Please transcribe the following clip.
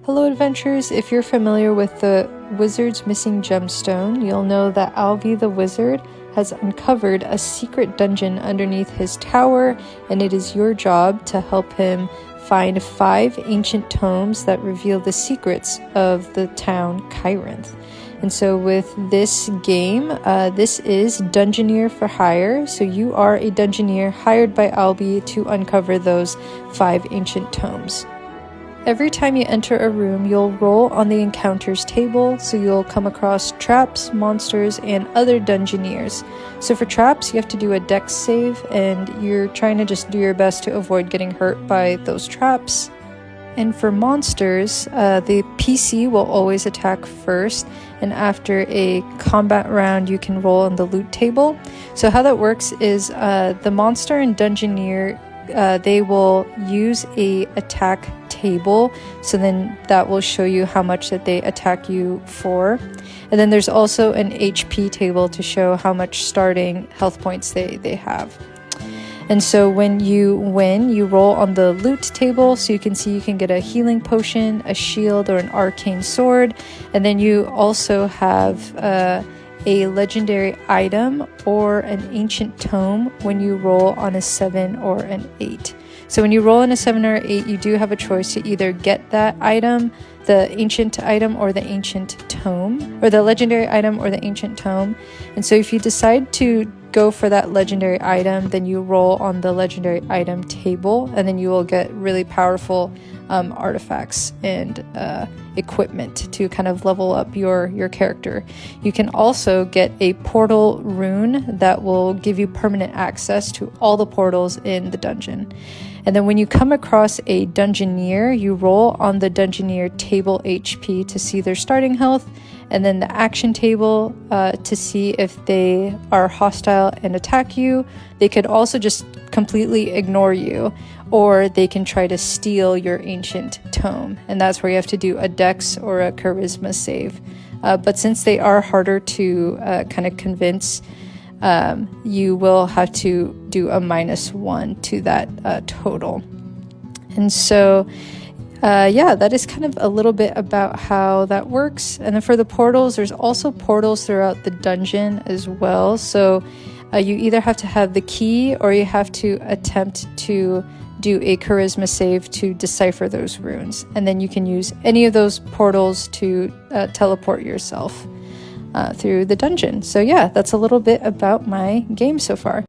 Hello adventurers, if you're familiar with the Wizard's Missing Gemstone, you'll know that Alvi the Wizard has uncovered a secret dungeon underneath his tower, and it is your job to help him find 5 ancient tomes that reveal the secrets of the town Kyrinth. And so with this game, this is Dungeoneer for hire, so you are a Dungeoneer hired by Albi to uncover those 5 ancient tomes. Every time you enter a room, you'll roll on the encounters table, so you'll come across traps, monsters, and other Dungeoneers. So for traps, you have to do a dex save, and you're trying to just do your best to avoid getting hurt by those traps. And for monsters, the PC will always attack first, and after a combat round, you can roll on the loot table. So how that works is the monster and Dungeoneer, they will use a attack table, so then that will show you how much that they attack you for. And then there's also an HP table to show how much starting health points they have. And so when you win, you roll on the loot table, so you can see you can get a healing potion, a shield, or an arcane sword. And then you also have a legendary item or an ancient tome when you roll on a 7 or an 8. So when you roll on a 7 or 8, you do have a choice to either get that item, the ancient item, or the ancient tome, or the legendary item or the ancient tome. And so if you decide to go for that legendary item, then you roll on the legendary item table, and then you will get really powerful artifacts and equipment to kind of level up your character. You can also get a portal rune that will give you permanent access to all the portals in the dungeon. And then when you come across a Dungeoneer, you roll on the Dungeoneer table HP to see their starting health, and then the action table to see if they are hostile and attack you. They could also just completely ignore you, or they can try to steal your ancient tome, and that's where you have to do a dex or a charisma save. But since they are harder to kind of convince, you will have to do a -1 to that total. And so yeah, that is kind of a little bit about how that works. And then for the portals, there's also portals throughout the dungeon as well. So you either have to have the key, or you have to attempt to do a charisma save to decipher those runes. And then you can use any of those portals to teleport yourself through the dungeon. So yeah, that's a little bit about my game so far.